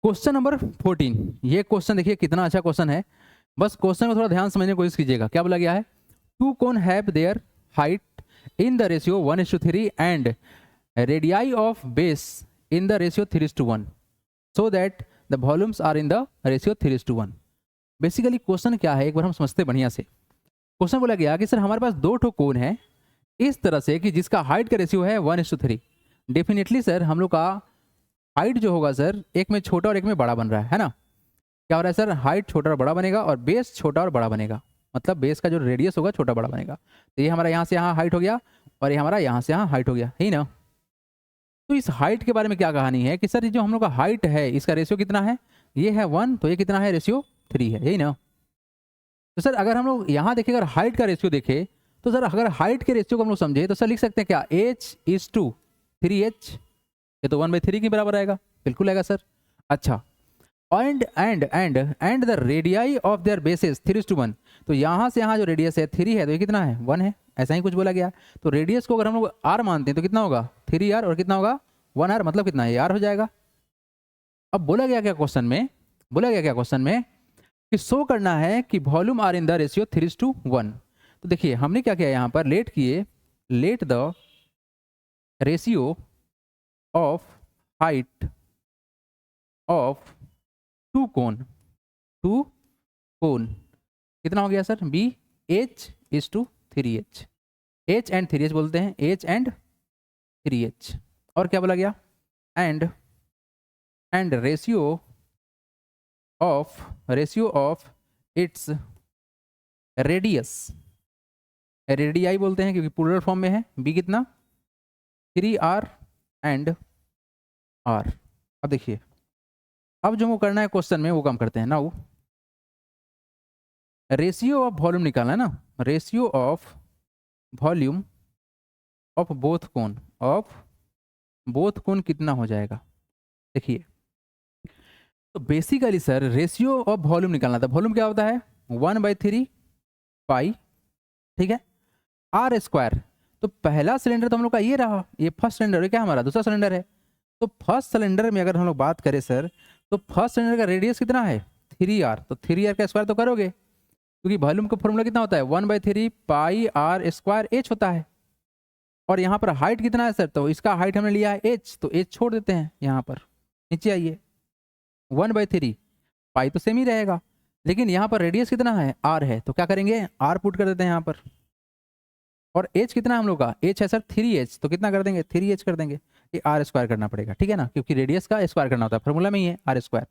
Question number 14। ये question देखिए कितना अच्छा क्वेश्चन है। बस क्वेश्चन को थोड़ा ध्यान समझने की कोशिश कीजिएगा। क्या बोला गया है? Two cone have their height in the ratio 1:3 and radii of base in the ratio 3:1 so that the volumes are in the ratio 3:1। Basically question क्या है एक बार हम समझते हैं बढ़िया से। क्वेश्चन बोला गया कि सर हमारे पास दो ठो कोन है इस तरह से कि जिसका हाइट का रेशियो है 1:3। डेफिनेटली सर हम लोग का हाइट जो होगा सर एक में छोटा और एक में बड़ा बन रहा है ना। क्या हो रहा है सर? हाइट छोटा और बड़ा बनेगा और बेस छोटा और बड़ा बनेगा। मतलब बेस का जो रेडियस होगा छोटा बड़ा बनेगा। तो ये हमारा यहाँ से यहाँ हाइट हो गया और ये हमारा यहाँ से यहाँ हाइट हो गया, है ना। तो इस हाइट के बारे में क्या कहानी है कि सर ये जो हम लोग का हाइट है इसका रेशियो कितना है? ये है 1, तो ये कितना है? रेशियो 3 है, यही ना। तो सर अगर हम लोग यहाँ देखें, अगर हाइट का रेशियो देखें तो सर अगर हाइट के रेशियो को हम लोग समझे तो सर लिख सकते हैं क्या? H/3H। ये तो 1/3 के बराबर आएगा। बिल्कुल आएगा सर। अच्छा, and the radii of their basis 3:1। तो यहाँ से यहाँ जो रेडियस है 3 है तो ये कितना है? 1 है। ऐसा ही कुछ बोला गया। तो रेडियस को अगर हम लोग r मानते हैं तो कितना होगा? 3r। और कितना होगा? 1r। मतलब कितना है? r हो जाएगा। अब बोला गया क्या क्वेश्चन में? बोला गया क्या क्वेश्चन में कि शो करना है कि volume are in the ratio 3:1। तो देखिए हमने क्या किया यहाँ पर, let the ratio of height of two cone कितना हो गया sir? H/3H। H and 3H बोलते हैं, H एंड 3H। और क्या बोला गया? And ratio of its radius, radii बोलते हैं क्योंकि प्लूरल फॉर्म में है। B कितना? 3r and r। अब देखिए, अब जो वो करना है क्वेश्चन में वो काम करते हैं। नाउ रेशियो ऑफ वॉल्यूम निकालना है ना। Ratio of volume of both cone कितना हो जाएगा? देखिए, तो basically sir ratio of volume निकालना था। वॉल्यूम क्या होता है? 1/3 पाई, ठीक है, आर स्क्वायर। तो पहला सिलेंडर तो हम लोग का ये रहा, ये फर्स्ट सिलेंडर है। क्या हमारा दूसरा सिलेंडर है। तो फर्स्ट सिलेंडर में अगर हम लोग बात करें सर, तो फर्स्ट सिलेंडर का रेडियस कितना है? 3r। तो 3r का स्क्वायर तो करोगे क्योंकि वॉल्यूम का फॉर्मूला कितना होता है? 1/3 पाई आर स्क्वायर h होता है। और यहाँ पर हाइट कितना है सर? तो इसका हाइट हमने लिया है h, तो h छोड़ देते हैं यहाँ पर। नीचे आइए, 1/3 पाई तो सेम ही रहेगा, लेकिन यहाँ पर रेडियस कितना है? r है। तो क्या करेंगे? r पुट कर देते हैं यहाँ पर। और h कितना है हम लोग का? h है सर 3h। तो कितना कर देंगे? 3h कर देंगे। ये r स्क्वायर करना पड़ेगा, ठीक है ना, क्योंकि रेडियस का स्क्वायर करना होता है। फॉर्मूला में ही है r स्क्वायर।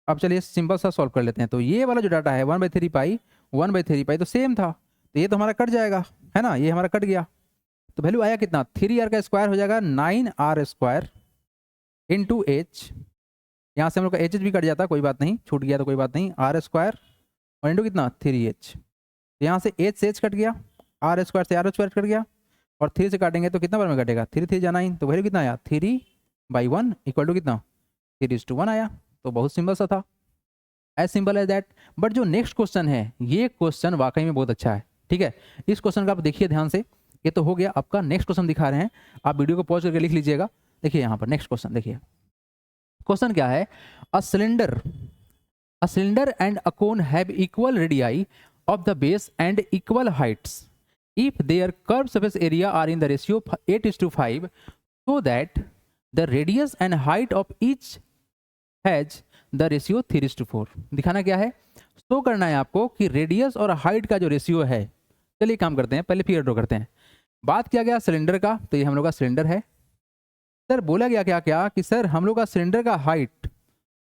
अब चलिए सिंपल सा सॉल्व कर लेते हैं। तो ये वाला जो डाटा है 1/3 पाई, 1/3 पाई तो सेम था, तो ये तो हमारा कट जाएगा, है ना। ये हमारा कट गया। तो वैल्यू आया कितना? 3r का स्क्वायर हो जाएगा 9r स्क्वायर इंटू h। यहाँ से हम लोग का एच भी कट जाता, कोई बात नहीं, छूट गया तो कोई बात नहीं। r स्क्वायर और इंटू कितना? 3h। यहाँ से h से h कट गया, r स्क्वायर से r स्क्वायर कट गया, और 3 से काटेंगे तो कितना बार में कटेगा? 3 3 जा 9। तो वैल्यू कितना आया? 3/1 इक्वल टू कितना? 3:1 आया। तो बहुत सिंपल सा था, as simple as that. But जो नेक्स्ट क्वेश्चन है, ये क्वेश्चन वाकई में बहुत अच्छा है, ठीक है। इस क्वेश्चन का आप देखिए ध्यान से। ये तो हो गया आपका। नेक्स्ट क्वेश्चन दिखा रहे हैं, आप वीडियो को पॉज करके लिख लीजिएगा। देखिए यहाँ पर नेक्स्ट क्वेश्चन देखिए। क्वेश्चन क्या है? A cylinder and a cone have equal radii of the base and equal Heights if their curved surface area are in the ratio 8:5 so that the radius and height of each has the ratio 3:4। दिखाना क्या है? Show करना है आपको कि radius और height का जो रेशियो है। चलिए काम करते हैं, पहले फिगर ड्रॉ करते हैं। बात किया गया सिलेंडर का, तो ये हम लोग का सिलेंडर है। सर बोला गया क्या क्या कि सर हम लोग का सिलेंडर का हाइट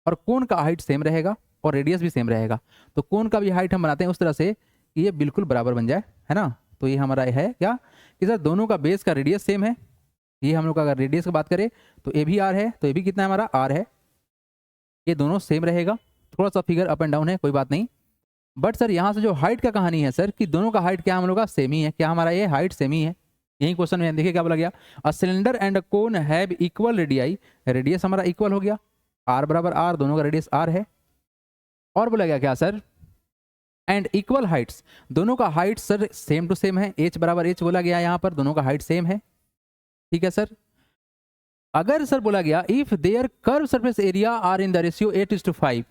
और कोन का हाइट सेम रहेगा और रेडियस भी सेम रहेगा। तो कोन का भी हाइट हम बनाते हैं उस तरह से कि ये बिल्कुल बराबर बन जाए, है ना। तो ये हमारा है क्या कि सर दोनों का बेस का रेडियस सेम है। ये हम लोग का अगर रेडियस की बात करें तो ये भी r है, तो ये भी कितना है हमारा? r है। ये दोनों सेम रहेगा। थोड़ा सा फिगर अप एंड डाउन है, कोई बात नहीं। बट सर यहाँ से जो हाइट का कहानी है सर कि दोनों का हाइट क्या हम लोग का? सेम ही है। क्या हमारा ये हाइट सेम ही है? यही क्वेश्चन में देखिए क्या बोला गया। A cylinder and a cone have equal radii. Radius हमारा इक्वल हो गया, r बराबर r, दोनों का रेडियस r है। और बोला गया क्या सर? एंड इक्वल हाइट्स, दोनों का height sir same to same है। h बराबर h बोला गया यहाँ पर, दोनों का हाइट सेम है, ठीक है सर। अगर सर बोला गया if their curve surface area are in the ratio 8:5,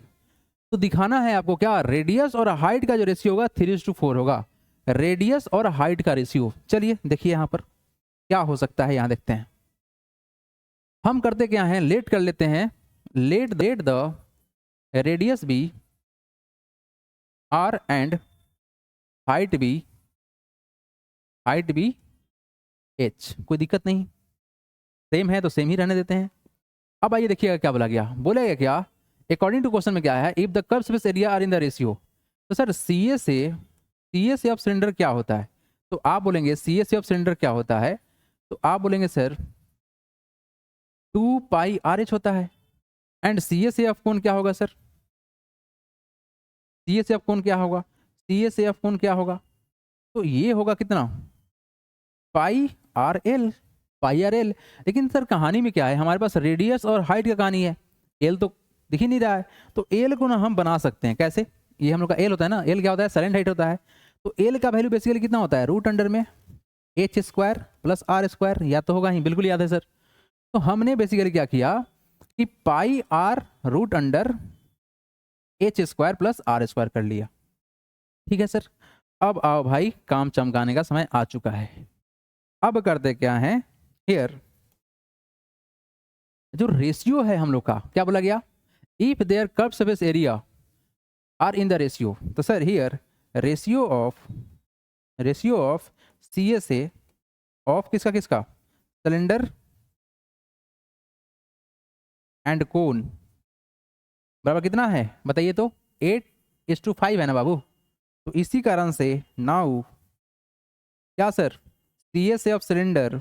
तो दिखाना है आपको क्या, रेडियस और हाइट का जो रेशियो होगा 3:4 होगा, रेडियस और हाइट का रेशियो। चलिए देखिए यहाँ पर क्या हो सकता है, यहाँ देखते हैं। हम करते क्या है, लेट कर लेते हैं, let the radius be r and height be h, कोई दिक्कत नहीं, सेम है तो सेम ही रहने देते हैं। अब आइए देखिएगा क्या बोला गया, बोलेगा क्या, अकॉर्डिंग टू क्वेश्चन में क्या है, if the curve surface area are in the ratio, तो सर सी ए से ऑफ सिलेंडर क्या होता है, तो आप बोलेंगे सी ए से ऑफ सिलेंडर क्या होता है, तो आप बोलेंगे सर 2 पाई आर एच होता है। एंड सी ए से ऑफ कोण क्या होगा सर, सी ए से ऑफ कोण क्या होगा, सी ए से ऑफ कोण क्या होगा, तो ये होगा कितना, पाई आर एल, पाई आर एल। लेकिन सर कहानी में क्या है, हमारे पास रेडियस और हाइट का कहानी है, एल तो दिख ही नहीं रहा है, तो एल को ना हम बना सकते हैं कैसे, ये हम लोग का एल होता है ना, एल क्या होता है, साइलेंट हाइट होता है, तो एल का वैल्यू बेसिकली कितना होता है, रूट अंडर में h square plus r square, या तो होगा ही, बिल्कुल याद है सर। तो हमने बेसिकली क्या किया कि pi r root under h square plus r square कर लिया। ठीक है सर, अब आओ भाई काम चमकाने का समय आ चुका है। अब करते क्या है, हियर जो रेशियो है हम लोग का, क्या बोला गया, if their curve surface area are in the ratio, तो sir here ratio of C A से ऑफ किसका सिलेंडर एंड कोन बराबर कितना है बताइए, तो 8:5 है ना बाबू। तो इसी कारण से नाउ क्या सर, सी ए से of cylinder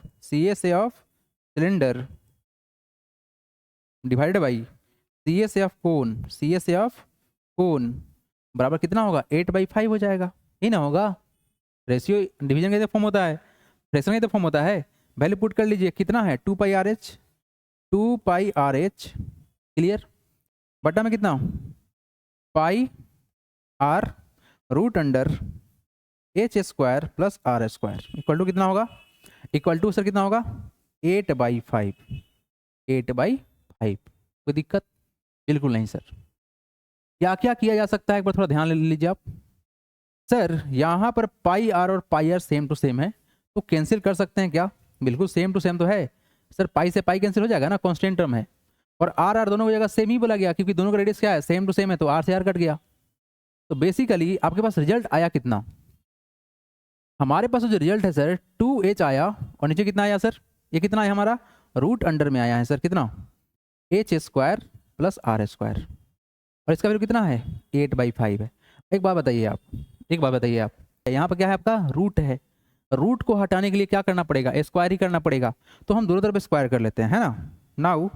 divided by C A से ऑफ कोन बराबर कितना होगा, 8/5 हो जाएगा, ही ना होगा। रेशियो डिवीजन का फॉर्म होता है, फ्रैक्शन का फॉर्म होता है, वैल्यू पुट कर लीजिए, कितना है 2 पाई आर एच क्लियर, बटा में कितना pi r root under h square plus r square equal to कितना होगा, इक्वल टू सर कितना होगा 8/5, कोई दिक्कत बिल्कुल नहीं सर। क्या क्या किया जा सकता है एक बार थोड़ा ध्यान ले लीजिए आप। सर यहाँ पर पाई आर और पाई आर सेम टू सेम है, तो कैंसिल कर सकते हैं क्या, बिल्कुल सेम टू सेम तो है सर, पाई से पाई कैंसिल हो जाएगा ना, कांस्टेंट टर्म है, और आर दोनों की जगह सेम ही बोला गया क्योंकि दोनों का रेडियस क्या है, सेम टू सेम है, तो आर से आर कट गया। तो बेसिकली आपके पास रिजल्ट आया कितना, हमारे पास जो रिजल्ट है सर 2h आया, और नीचे कितना आया सर, ये कितना आया हमारा रूट अंडर में आया है सर, कितना h square plus r square, और इसका वैल्यू कितना है 8/5 है। एक बात बताइए आप, यहाँ पर क्या है आपका रूट है, रूट को हटाने के लिए क्या करना पड़ेगा, स्क्वायर ही करना पड़ेगा, तो हम दोनों तरफ स्क्वायर कर लेते हैं, है ना। नाउ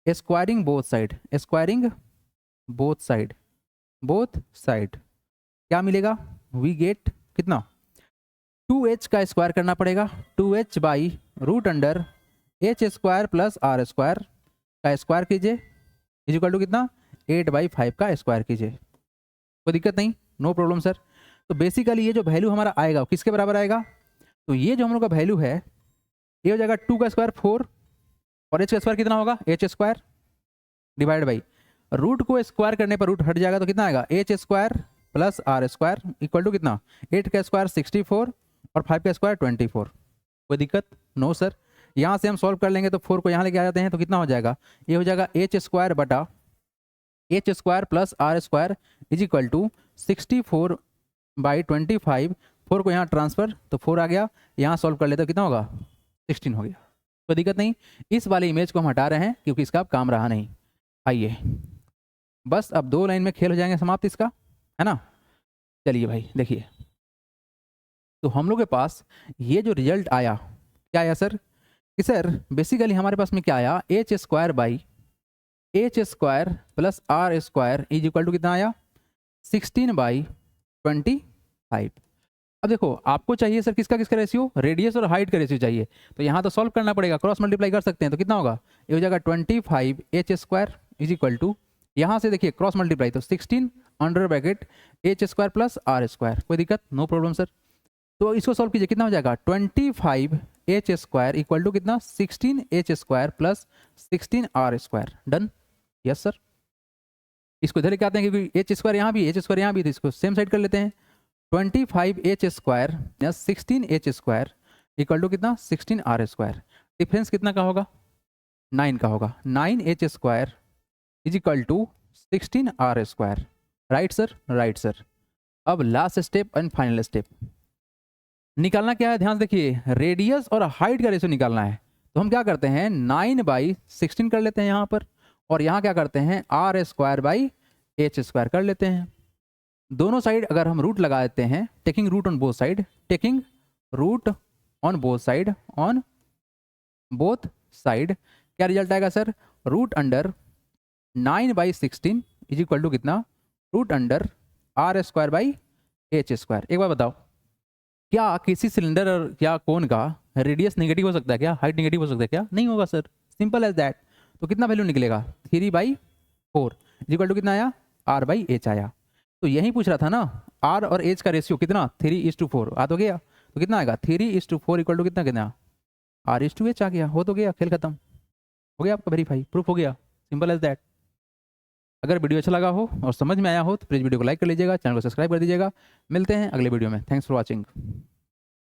स्क्वायरिंग बोथ साइड क्या मिलेगा, वी गेट कितना 2h का स्क्वायर करना पड़ेगा, 2h by root under h square plus r square का स्क्वायर कीजिए, इज इक्वल टू कितना 8/5 का स्क्वायर कीजिए, कोई दिक्कत नहीं, नो प्रॉब्लम सर। तो बेसिकली ये जो वैल्यू हमारा आएगा किसके बराबर आएगा, तो ये जो हम लोग का वैल्यू है ये हो जाएगा 2 का स्क्वायर 4, और h का स्क्वायर कितना होगा h square divide by root को स्क्वायर करने पर रूट हट जाएगा, तो कितना आएगा h square plus r square equal to कितना 8 का स्क्वायर 64 और 5 का स्क्वायर 24, कोई दिक्कत नो सर। यहाँ से हम सॉल्व कर लेंगे तो 4 को यहाँ लेके आ जाते हैं, तो कितना हो जाएगा, ये हो जाएगा एच स्क्वायर बटा h square plus r square is equal to 64/25, 4 को यहाँ ट्रांसफर तो 4 आ गया, यहाँ सॉल्व कर लेते तो कितना होगा 16 हो गया, कोई दिक्कत नहीं। इस वाले इमेज को हम हटा रहे हैं क्योंकि इसका अब काम रहा नहीं। आइए बस अब 2 लाइन में खेल हो जाएंगे समाप्त इसका, है ना। चलिए भाई देखिए, तो हम लोग के पास ये जो रिजल्ट आया क्या आया सर, कि सर बेसिकली हमारे पास में क्या आया h square by h square plus r square is equal to कितना आया 16/25। अब देखो आपको चाहिए सर किसका रेशियो, रेडियस और हाइट का रेशियो चाहिए, तो यहाँ तो सॉल्व करना पड़ेगा, क्रॉस मल्टीप्लाई कर सकते हैं, तो कितना होगा ये हो जाएगा 25h square is equal to, यहाँ से देखिए क्रॉस मल्टीप्लाई तो 16 under bracket h square plus r square, कोई दिक्कत नो प्रॉब्लम सर। तो इसको सॉल्व कीजिए कितना हो जाएगा 25 एच स्क्वायर इक्वल टू कितना 16h square plus 16r square. Done. Yes sir. इसको इधर लेके आते हैं क्योंकि एच स्क्वायर यहाँ भी एच स्क्वायर यहाँ भी, तो इसको सेम साइड कर लेते हैं। 25h स्क्वायर या 16h स्क्वायर इक्वल टू कितना 16r स्क्वायर। डिफरेंस कितना का होगा 9 का होगा। 9h square is equal to 16r square. Right sir, right sir. अब last step and final step निकालना क्या है, ध्यान से देखिए, रेडियस और हाइट का रेशियो निकालना है। तो हम क्या करते हैं 9/16 कर लेते हैं यहाँ पर, और यहाँ क्या करते हैं r square by h square कर लेते हैं। दोनों साइड अगर हम रूट लगा देते हैं, taking root on both side, taking root on both side, on both side, क्या रिजल्ट आएगा sir, root under 9/16 is equal to कितना, root under r square by h square. एक बार बताओ, क्या किसी सिलेंडर और क्या कोन का रेडियस नेगेटिव हो सकता है क्या, हाइट नेगेटिव हो सकता है क्या, नहीं होगा सर, सिंपल एज दैट। तो कितना वैल्यू निकलेगा 3/4 इज इक्वल टू कितना आया, r/h आया। तो यही पूछ रहा था ना, r और h का रेशियो कितना 3:4 आ तो गया, तो कितना आएगा 3:4 इक्वल टू कितना कितना r/h आ गया। हो तो गया, खेल खत्म हो गया, आपका वेरीफाई प्रूफ हो गया, सिंपल एज दैट। अगर वीडियो अच्छा लगा हो और समझ में आया हो तो प्लीज़ वीडियो को लाइक कर लीजिएगा, चैनल को सब्सक्राइब कर दीजिएगा। मिलते हैं अगले वीडियो में। Thanks for watching.